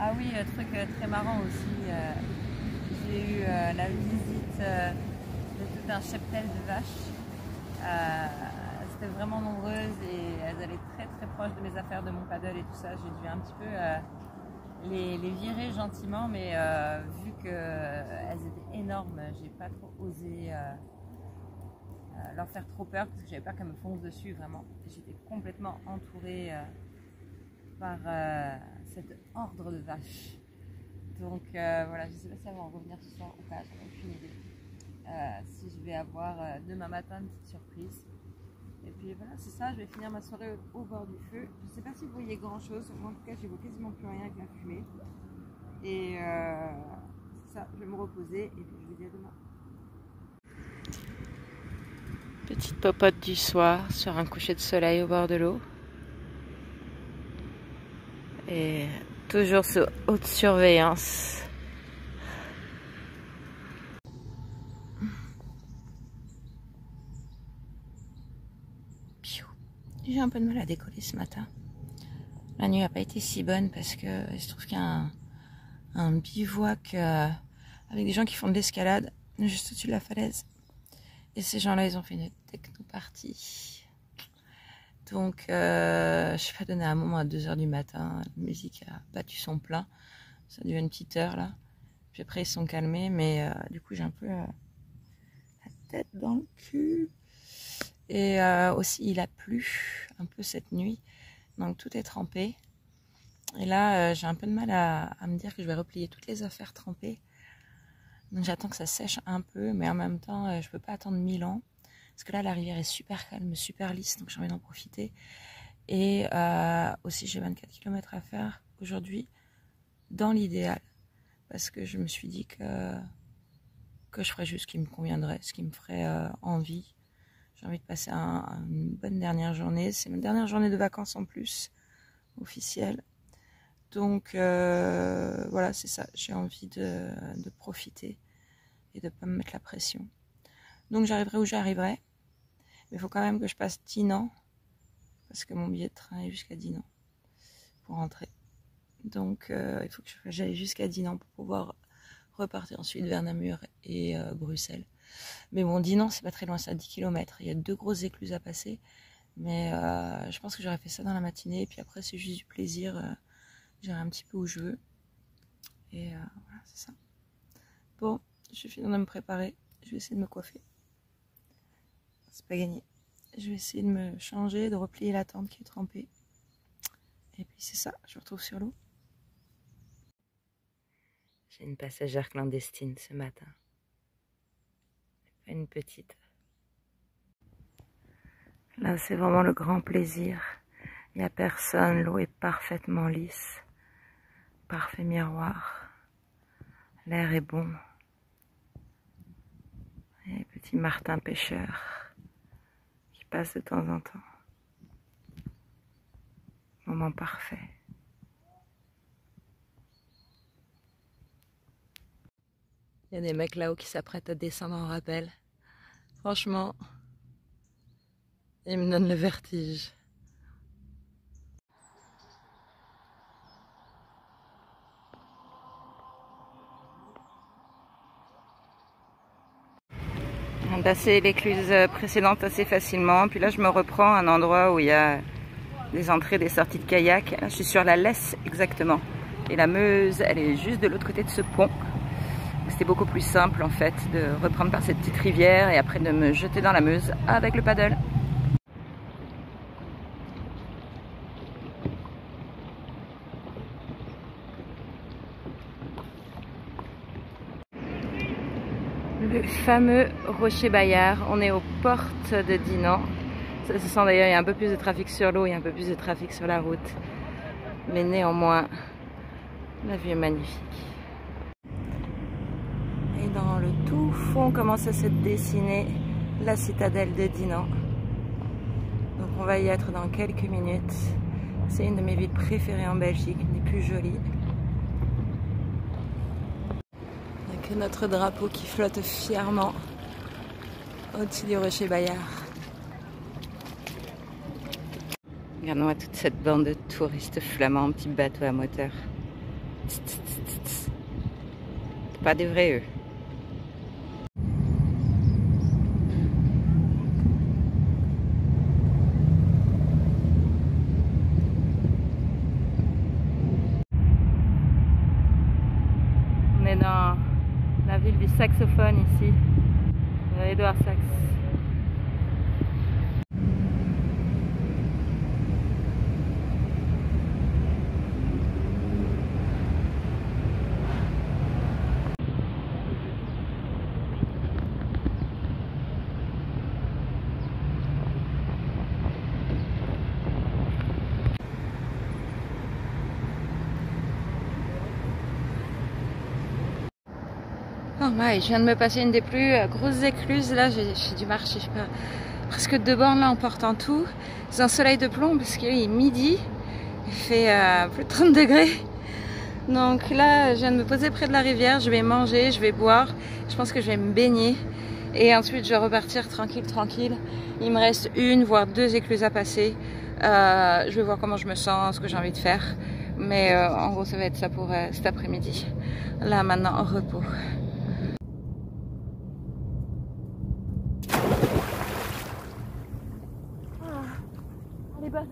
Ah oui, truc très marrant aussi, j'ai eu la visite de tout un cheptel de vaches. C'était vraiment nombreuses et elles allaient très proches de mes affaires, de mon paddle et tout ça. J'ai dû un petit peu les virer gentiment, mais vu qu'elles étaient énormes, j'ai pas trop osé leur faire trop peur parce que j'avais peur qu'elles me foncent dessus vraiment. J'étais complètement entourée par cette ordre de vaches. Donc voilà, je ne sais pas si elles vont revenir ce soir ou pas, j'en ai aucune idée. Si je vais avoir demain matin une petite surprise. Et puis voilà, c'est ça, je vais finir ma soirée au bord du feu. Je ne sais pas si vous voyez grand chose, moi en tout cas je ne vois quasiment plus rien avec la fumée. Et c'est ça, je vais me reposer et puis je vous dis à demain. Petite popote du soir sur un coucher de soleil au bord de l'eau. Et toujours sous haute surveillance. J'ai un peu de mal à décoller ce matin. La nuit n'a pas été si bonne parce que il se trouve qu'il y a un bivouac avec des gens qui font de l'escalade juste au-dessus de la falaise. Et ces gens-là, ils ont fait une techno-party. Donc, je suis pas donné un moment à 2h du matin. La musique a battu son plein. Ça a duré une petite heure là. Puis après, ils se sont calmés, mais du coup, j'ai un peu la tête dans le cul. Et aussi, il a plu un peu cette nuit. Donc, tout est trempé. Et là, j'ai un peu de mal à me dire que je vais replier toutes les affaires trempées. Donc, j'attends que ça sèche un peu, mais en même temps, je peux pas attendre 1000 ans. Parce que là, la rivière est super calme, super lisse, donc j'ai envie d'en profiter. Et aussi, j'ai 24 km à faire aujourd'hui, dans l'idéal. Parce que je me suis dit que je ferais juste ce qui me conviendrait, ce qui me ferait envie. J'ai envie de passer une bonne dernière journée. C'est ma dernière journée de vacances en plus, officielle. Donc voilà, c'est ça. J'ai envie de profiter et de ne pas me mettre la pression. Donc j'arriverai où j'arriverai. Mais il faut quand même que je passe Dinan. Parce que mon billet de train est jusqu'à Dinan pour rentrer. Donc il faut que j'aille jusqu'à Dinan pour pouvoir repartir ensuite vers Namur et Bruxelles. Mais bon, Dinan, c'est pas très loin, c'est à 10 km. Il y a 2 grosses écluses à passer. Mais je pense que j'aurais fait ça dans la matinée. Et puis après, c'est juste du plaisir. J'irai un petit peu où je veux. Et voilà, c'est ça. Bon, je finis de me préparer. Je vais essayer de me coiffer. C'est pas gagné. Je vais essayer de me changer, de replier la tente qui est trempée. Et puis c'est ça, je me retrouve sur l'eau. J'ai une passagère clandestine ce matin. Une petite. Là, c'est vraiment le grand plaisir. Il n'y a personne, l'eau est parfaitement lisse. Parfait miroir. L'air est bon. Et petit Martin pêcheur qui passe de temps en temps. Moment parfait. Il y a des mecs là-haut qui s'apprêtent à descendre en rappel. Franchement, ils me donnent le vertige. On a passé l'écluse précédente assez facilement. Puis là, je me reprends à un endroit où il y a des entrées, des sorties de kayak. Là, je suis sur la Lesse exactement. Et la Meuse, elle est juste de l'autre côté de ce pont. C'était beaucoup plus simple en fait de reprendre par cette petite rivière et après de me jeter dans la Meuse avec le paddle. Le fameux Rocher Bayard, on est aux portes de Dinan. Ça se sent d'ailleurs, il y a un peu plus de trafic sur l'eau, il y a un peu plus de trafic sur la route. Mais néanmoins, la vue est magnifique. Et dans le tout fond commence à se dessiner la citadelle de Dinan. Donc on va y être dans quelques minutes. C'est une de mes villes préférées en Belgique, une des plus jolies. Avec notre drapeau qui flotte fièrement au-dessus du Rocher Bayard. Regarde-moi toute cette bande de touristes flamands, petits bateaux à moteur. C'est pas des vrais eux. On est dans la ville du saxophone ici, Édouard Sax. Oh my, je viens de me passer une des plus grosses écluses. Là, j'ai dû marcher, je sais pas, presque 2 bornes là en portant tout. C'est un soleil de plomb parce qu'il est midi. Il fait plus de 30 degrés. Donc là, je viens de me poser près de la rivière. Je vais manger, je vais boire. Je pense que je vais me baigner. Et ensuite, je vais repartir tranquille. Il me reste 1 voire 2 écluses à passer. Je vais voir comment je me sens, ce que j'ai envie de faire. Mais en gros, ça va être ça pour cet après-midi. Là, maintenant, en repos. Elle est bonne.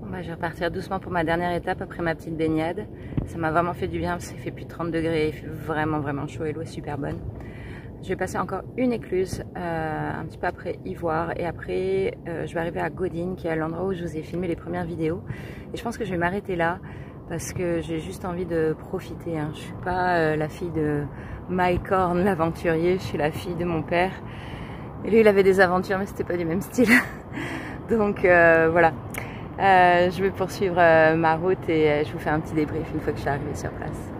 Bon bah, je vais repartir doucement pour ma dernière étape après ma petite baignade. Ça m'a vraiment fait du bien parce qu'il fait plus de 30 degrés, il fait vraiment chaud et l'eau est super bonne. Je vais passer encore une écluse, un petit peu après Ivoire, et après je vais arriver à Godin, qui est l'endroit où je vous ai filmé les premières vidéos. Et je pense que je vais m'arrêter là, parce que j'ai juste envie de profiter. Hein. Je suis pas la fille de Mike Horn, l'aventurier, je suis la fille de mon père. Et lui, il avait des aventures, mais c'était pas du même style. Donc voilà, je vais poursuivre ma route et je vous fais un petit débrief une fois que je suis arrivée sur place.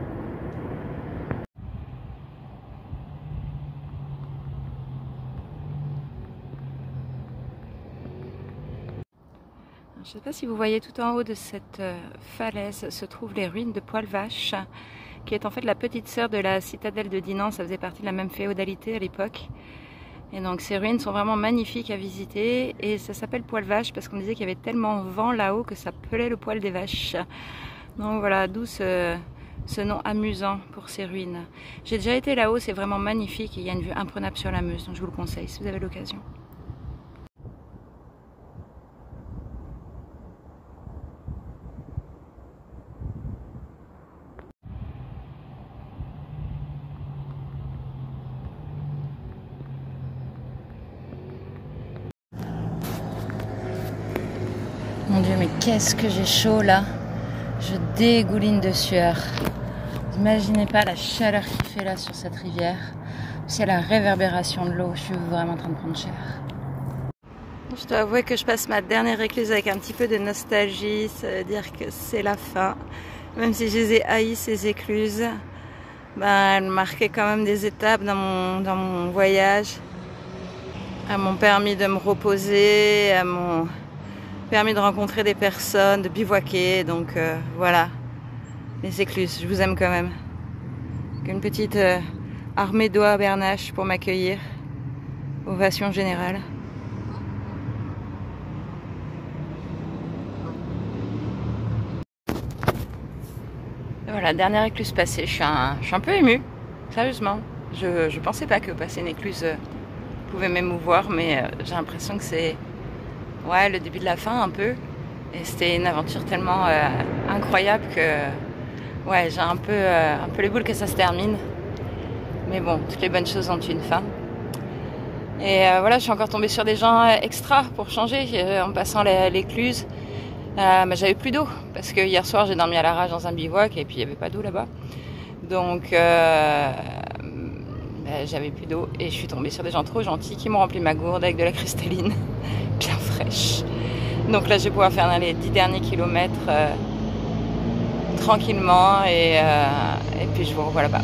Je ne sais pas si vous voyez tout en haut de cette falaise se trouvent les ruines de Poil-Vache, qui est en fait la petite sœur de la citadelle de Dinan. Ça faisait partie de la même féodalité à l'époque. Et donc ces ruines sont vraiment magnifiques à visiter et ça s'appelle Poil Vache parce qu'on disait qu'il y avait tellement vent là-haut que ça pelait le poil des vaches. Donc voilà, d'où ce nom amusant pour ces ruines. J'ai déjà été là-haut, c'est vraiment magnifique et il y a une vue imprenable sur la Meuse, donc je vous le conseille si vous avez l'occasion. Mon Dieu, mais qu'est-ce que j'ai chaud là! Je dégouline de sueur. Vous imaginez pas la chaleur qu'il fait là sur cette rivière. C'est la réverbération de l'eau. Je suis vraiment en train de prendre cher. Je dois avouer que je passe ma dernière écluse avec un petit peu de nostalgie. Ça veut dire que c'est la fin. Même si je les ai haïs ces écluses, elles marquaient quand même des étapes dans mon voyage. Elles m'ont permis de me reposer, elles m'ont permis de rencontrer des personnes, de bivouaquer, donc voilà, les écluses, je vous aime quand même. Une petite armée d'oies à Bernache pour m'accueillir, ovation générale. Et voilà, dernière écluse passée, je suis un peu émue, sérieusement. Je pensais pas que passer une écluse pouvait m'émouvoir, mais j'ai l'impression que c'est le début de la fin un peu. Et c'était une aventure tellement incroyable que j'ai un peu les boules que ça se termine. Mais bon, toutes les bonnes choses ont une fin. Et voilà, je suis encore tombée sur des gens extra pour changer en passant l'écluse. J'avais plus d'eau parce que hier soir j'ai dormi à l'arrache dans un bivouac et puis il n'y avait pas d'eau là-bas. Donc j'avais plus d'eau et je suis tombée sur des gens trop gentils qui m'ont rempli ma gourde avec de la cristalline bien fraîche. Donc là je vais pouvoir faire les 10 derniers kilomètres tranquillement et puis je vous revois là-bas.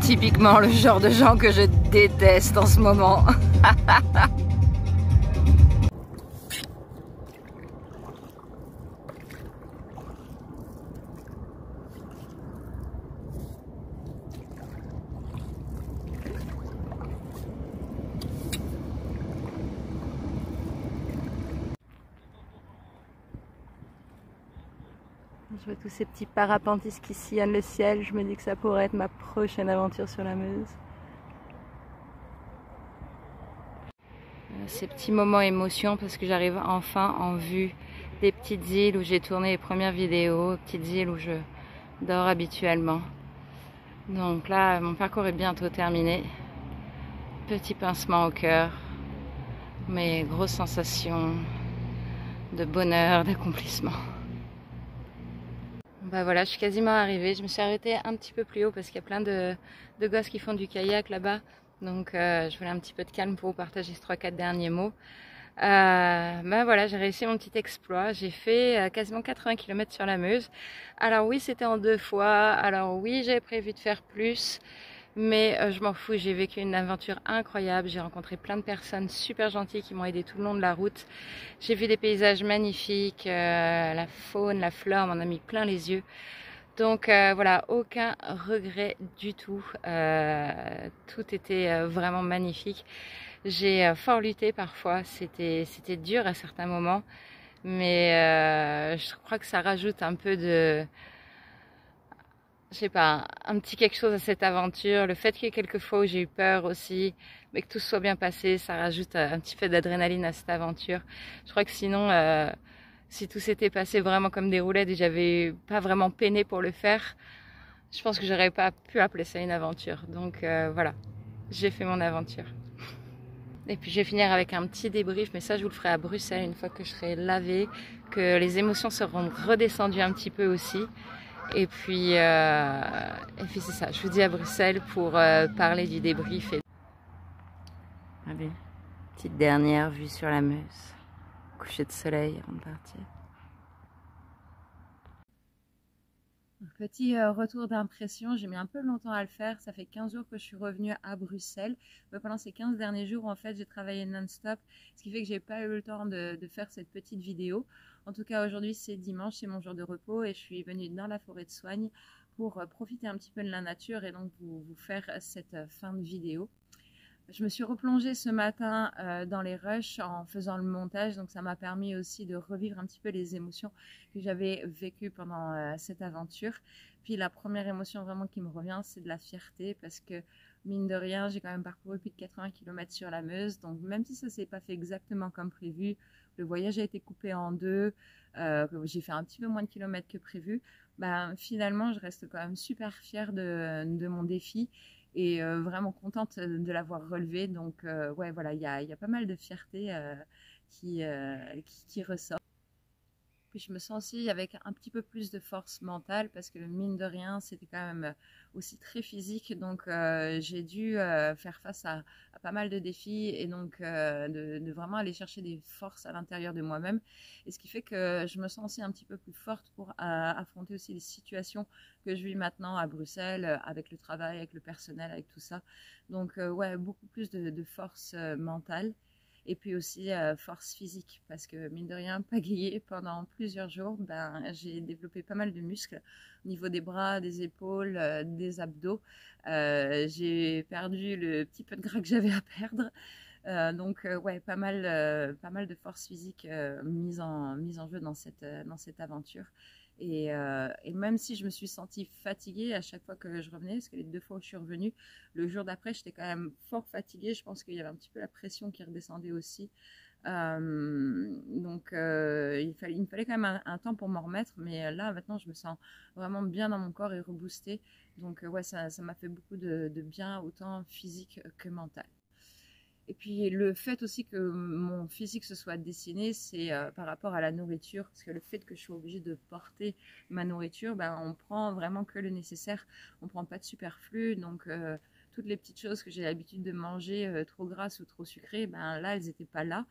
Typiquement le genre de gens que je déteste en ce moment. Je vois tous ces petits parapentistes qui sillonnent le ciel. Je me dis que ça pourrait être ma prochaine aventure sur la Meuse. Ces petits moments émotion parce que j'arrive enfin en vue des petites îles où j'ai tourné les premières vidéos, petites îles où je dors habituellement. Donc là, mon parcours est bientôt terminé. Petit pincement au cœur, mais grosse sensation de bonheur, d'accomplissement. Voilà, je suis quasiment arrivée. Je me suis arrêtée un petit peu plus haut parce qu'il y a plein de gosses qui font du kayak là-bas. Donc je voulais un petit peu de calme pour vous partager ces 3-4 derniers mots. Voilà, j'ai réussi mon petit exploit. J'ai fait quasiment 80 km sur la Meuse. Alors oui, c'était en 2 fois. Alors oui, j'avais prévu de faire plus. Mais je m'en fous, j'ai vécu une aventure incroyable, j'ai rencontré plein de personnes super gentilles qui m'ont aidé tout le long de la route. J'ai vu des paysages magnifiques, la faune, la flore m'en a mis plein les yeux. Donc voilà, aucun regret du tout, tout était vraiment magnifique. J'ai fort lutté parfois, c'était dur à certains moments, mais je crois que ça rajoute un peu de... je sais pas, un petit quelque chose à cette aventure. Le fait qu'il y ait quelques fois où j'ai eu peur aussi, mais que tout soit bien passé, ça rajoute un petit peu d'adrénaline à cette aventure. Je crois que sinon, si tout s'était passé vraiment comme des roulettes et j'avais pas vraiment peiné pour le faire, je pense que j'aurais pas pu appeler ça une aventure. Donc voilà, j'ai fait mon aventure. Et puis je vais finir avec un petit débrief, mais ça je vous le ferai à Bruxelles une fois que je serai lavée, que les émotions seront redescendues un petit peu aussi. Et puis c'est ça, je vous dis à Bruxelles pour parler du débrief. Allez, petite dernière vue sur la Meuse, coucher de soleil avant de partir. Petit retour d'impression, j'ai mis un peu longtemps à le faire, ça fait 15 jours que je suis revenue à Bruxelles. Mais pendant ces 15 derniers jours, en fait, j'ai travaillé non-stop, ce qui fait que j'ai pas eu le temps de faire cette petite vidéo. En tout cas, aujourd'hui, c'est dimanche, c'est mon jour de repos et je suis venue dans la forêt de Soignes pour profiter un petit peu de la nature et donc vous faire cette fin de vidéo. Je me suis replongée ce matin dans les rushs en faisant le montage, donc ça m'a permis aussi de revivre un petit peu les émotions que j'avais vécues pendant cette aventure. Puis la première émotion vraiment qui me revient, c'est de la fierté parce que mine de rien, j'ai quand même parcouru plus de 80 km sur la Meuse, donc même si ça s'est pas fait exactement comme prévu, le voyage a été coupé en deux, j'ai fait un petit peu moins de kilomètres que prévu, ben, finalement je reste quand même super fière de mon défi et vraiment contente de l'avoir relevé. Donc ouais, voilà, il y a pas mal de fierté qui ressort. Puis je me sens aussi avec un petit peu plus de force mentale parce que mine de rien, c'était quand même aussi très physique. Donc j'ai dû faire face à pas mal de défis et donc de vraiment aller chercher des forces à l'intérieur de moi-même. Et ce qui fait que je me sens aussi un petit peu plus forte pour affronter aussi les situations que je vis maintenant à Bruxelles, avec le travail, avec le personnel, avec tout ça. Donc ouais, beaucoup plus de force mentale. Et puis aussi force physique, parce que mine de rien, pagayer pendant plusieurs jours, ben, j'ai développé pas mal de muscles au niveau des bras, des épaules, des abdos. J'ai perdu le petit peu de gras que j'avais à perdre. Donc ouais, pas mal de force physique mise en jeu dans cette aventure. Et même si je me suis sentie fatiguée à chaque fois que je revenais, parce que les deux fois où je suis revenue, le jour d'après, j'étais quand même fort fatiguée. Je pense qu'il y avait un petit peu la pression qui redescendait aussi. Donc il me fallait quand même un temps pour m'en remettre, mais là maintenant je me sens vraiment bien dans mon corps et reboostée. Donc ouais, ça m'a fait beaucoup de bien, autant physique que mental. Et puis le fait aussi que mon physique se soit dessiné, c'est par rapport à la nourriture, parce que le fait que je sois obligée de porter ma nourriture, ben, on prend vraiment que le nécessaire, on prend pas de superflu, donc toutes les petites choses que j'ai l'habitude de manger trop grasses ou trop sucrées, ben là elles n'étaient pas là.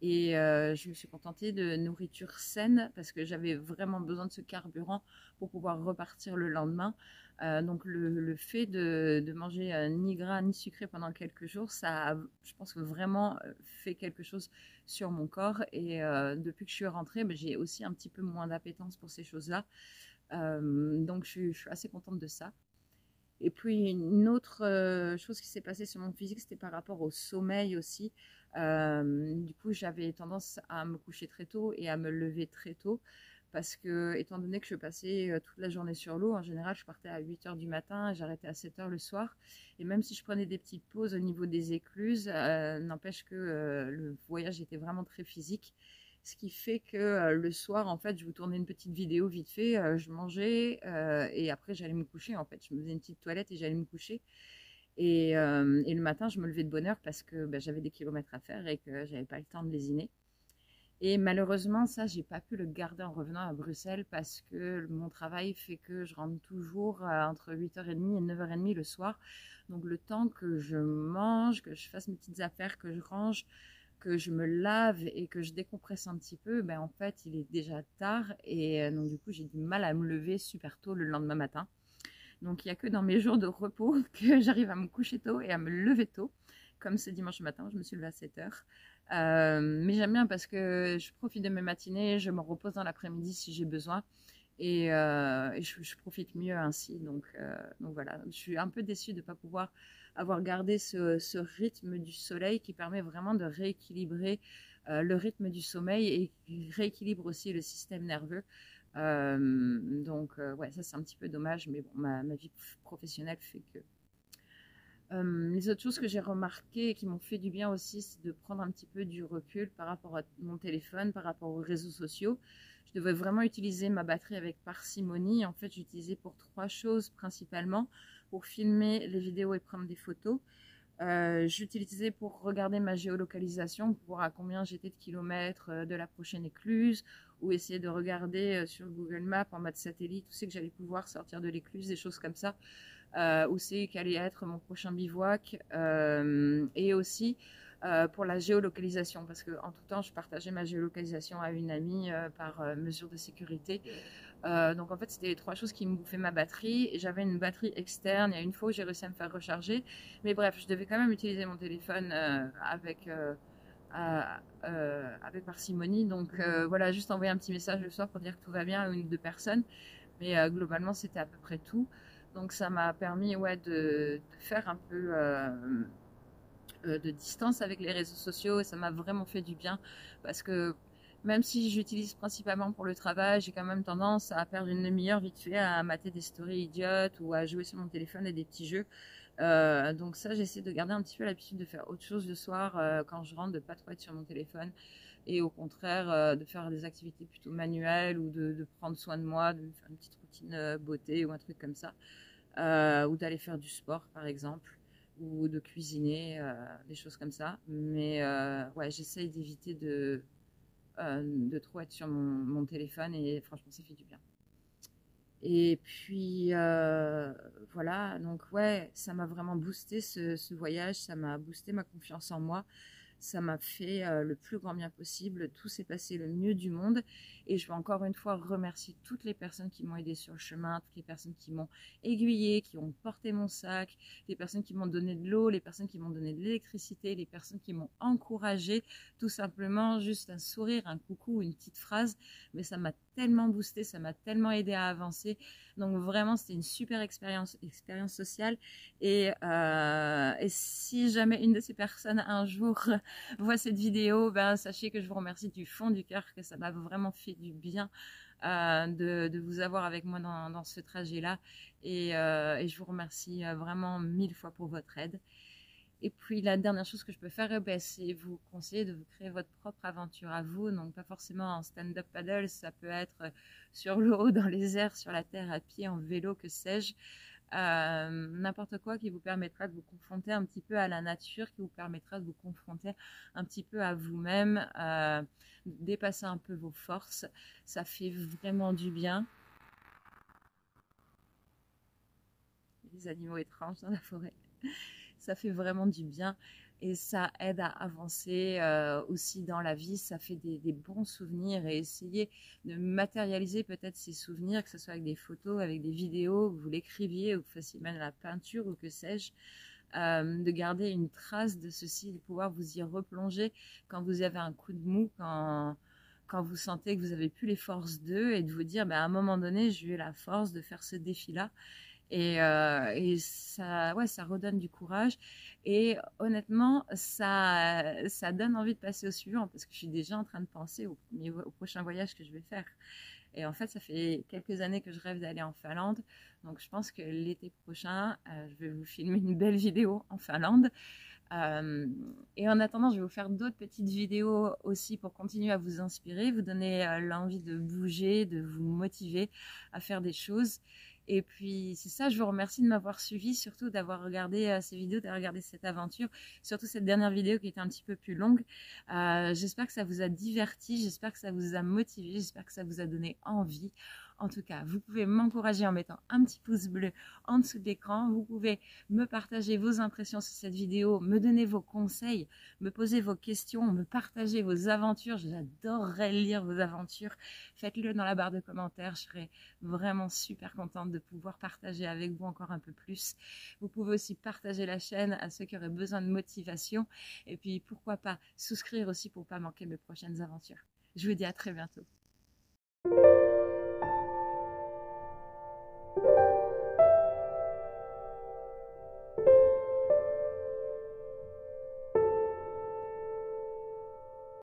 Et je me suis contentée de nourriture saine parce que j'avais vraiment besoin de ce carburant pour pouvoir repartir le lendemain. Donc le fait de manger ni gras ni sucré pendant quelques jours, ça a, je pense que vraiment fait quelque chose sur mon corps. Et depuis que je suis rentrée, ben, j'ai aussi un petit peu moins d'appétence pour ces choses-là. Donc je suis assez contente de ça. Et puis une autre chose qui s'est passée sur mon physique, c'était par rapport au sommeil aussi. Du coup, j'avais tendance à me coucher très tôt et à me lever très tôt parce que, étant donné que je passais toute la journée sur l'eau, en général, je partais à 8 heures du matin et j'arrêtais à 7 heures le soir. Et même si je prenais des petites pauses au niveau des écluses, n'empêche que le voyage était vraiment très physique. Ce qui fait que le soir, en fait, je vous tournais une petite vidéo vite fait, je mangeais et après j'allais me coucher. En fait, je me faisais une petite toilette et j'allais me coucher. Et le matin, je me levais de bonne heure parce que bah, j'avais des kilomètres à faire et que j'avais pas le temps de lésiner. Et malheureusement, ça, j'ai pas pu le garder en revenant à Bruxelles parce que mon travail fait que je rentre toujours entre 8h30 et 9h30 le soir. Donc le temps que je mange, que je fasse mes petites affaires, que je range, que je me lave et que je décompresse un petit peu, ben en fait, il est déjà tard et donc du coup, j'ai du mal à me lever super tôt le lendemain matin. Donc il n'y a que dans mes jours de repos que j'arrive à me coucher tôt et à me lever tôt. Comme ce dimanche matin, je me suis levée à 7 heures. Mais j'aime bien parce que je profite de mes matinées, je me repose dans l'après-midi si j'ai besoin. Et je profite mieux ainsi. Donc voilà, je suis un peu déçue de ne pas pouvoir avoir gardé ce rythme du soleil qui permet vraiment de rééquilibrer le rythme du sommeil et qui rééquilibre aussi le système nerveux. Ouais, ça c'est un petit peu dommage, mais bon, ma vie professionnelle fait que. Les autres choses que j'ai remarquées et qui m'ont fait du bien aussi, c'est de prendre un petit peu du recul par rapport à mon téléphone, par rapport aux réseaux sociaux. Je devais vraiment utiliser ma batterie avec parcimonie. En fait, j'utilisais pour trois choses principalement, pour filmer les vidéos et prendre des photos. J'utilisais pour regarder ma géolocalisation, pour voir à combien j'étais de kilomètres de la prochaine écluse, ou essayer de regarder sur Google Maps en mode satellite où c'est que j'allais pouvoir sortir de l'écluse, des choses comme ça, où c'est qu'allait être mon prochain bivouac, et aussi pour la géolocalisation, parce qu'en tout temps, je partageais ma géolocalisation à une amie par mesure de sécurité. Donc en fait, c'était les trois choses qui me bouffaient ma batterie. J'avais une batterie externe. Il y a une fois où j'ai réussi à me faire recharger. Mais bref, je devais quand même utiliser mon téléphone avec parcimonie. Donc voilà, juste envoyer un petit message le soir pour dire que tout va bien à une ou deux personnes. Mais globalement, c'était à peu près tout. Donc ça m'a permis ouais, de faire un peu de distance avec les réseaux sociaux et ça m'a vraiment fait du bien parce que même si j'utilise principalement pour le travail, j'ai quand même tendance à perdre une demi-heure vite fait à mater des stories idiotes ou à jouer sur mon téléphone et des petits jeux. Donc ça, j'essaie de garder un petit peu l'habitude de faire autre chose le soir quand je rentre, de pas trop être sur mon téléphone et au contraire de faire des activités plutôt manuelles ou de prendre soin de moi, de me faire une petite routine beauté ou un truc comme ça, ou d'aller faire du sport par exemple ou de cuisiner, des choses comme ça. Mais ouais, j'essaye d'éviter de trop être sur mon téléphone et franchement, ça fait du bien. Et puis voilà, donc ouais, ça m'a vraiment boosté ce voyage, ça m'a boosté ma confiance en moi, ça m'a fait le plus grand bien possible, tout s'est passé le mieux du monde et je veux encore une fois remercier toutes les personnes qui m'ont aidé sur le chemin, toutes les personnes qui m'ont aiguillé, qui ont porté mon sac, les personnes qui m'ont donné de l'eau, les personnes qui m'ont donné de l'électricité, les personnes qui m'ont encouragé, tout simplement juste un sourire, un coucou, une petite phrase, mais ça m'a tellement boosté, ça m'a tellement aidé à avancer. Donc vraiment, c'était une super expérience sociale. Et si jamais une de ces personnes un jour voit cette vidéo, ben, sachez que je vous remercie du fond du cœur, que ça m'a vraiment fait du bien de vous avoir avec moi dans ce trajet-là. Et je vous remercie vraiment 1000 fois pour votre aide. Et puis la dernière chose que je peux faire, ben, c'est vous conseiller de vous créer votre propre aventure à vous. Donc pas forcément en stand-up paddle, ça peut être sur l'eau, dans les airs, sur la terre, à pied, en vélo, que sais-je. N'importe quoi qui vous permettra de vous confronter un petit peu à la nature, qui vous permettra de vous confronter un petit peu à vous-même, dépasser un peu vos forces. Ça fait vraiment du bien. Les animaux étranges dans la forêt. Ça fait vraiment du bien et ça aide à avancer aussi dans la vie, ça fait des bons souvenirs et essayer de matérialiser peut-être ces souvenirs, que ce soit avec des photos, avec des vidéos, que vous l'écriviez ou que vous fassiez même la peinture ou que sais-je, de garder une trace de ceci, de pouvoir vous y replonger quand vous avez un coup de mou, quand vous sentez que vous n'avez plus les forces d'eux et de vous dire, ben, à un moment donné, j'ai eu la force de faire ce défi-là. Et ça, ouais, ça redonne du courage. Et honnêtement, ça donne envie de passer au suivant parce que je suis déjà en train de penser au prochain voyage que je vais faire. Et en fait, ça fait quelques années que je rêve d'aller en Finlande. Donc, je pense que l'été prochain, je vais vous filmer une belle vidéo en Finlande. Et en attendant, je vais vous faire d'autres petites vidéos aussi pour continuer à vous inspirer, vous donner l'envie de bouger, de vous motiver à faire des choses. Et puis c'est ça, je vous remercie de m'avoir suivi, surtout d'avoir regardé ces vidéos, d'avoir regardé cette aventure, surtout cette dernière vidéo qui était un petit peu plus longue. J'espère que ça vous a diverti, j'espère que ça vous a motivé, j'espère que ça vous a donné envie. En tout cas, vous pouvez m'encourager en mettant un petit pouce bleu en dessous de l'écran. Vous pouvez me partager vos impressions sur cette vidéo, me donner vos conseils, me poser vos questions, me partager vos aventures. J'adorerais lire vos aventures. Faites-le dans la barre de commentaires. Je serais vraiment super contente de pouvoir partager avec vous encore un peu plus. Vous pouvez aussi partager la chaîne à ceux qui auraient besoin de motivation. Et puis, pourquoi pas souscrire aussi pour ne pas manquer mes prochaines aventures. Je vous dis à très bientôt.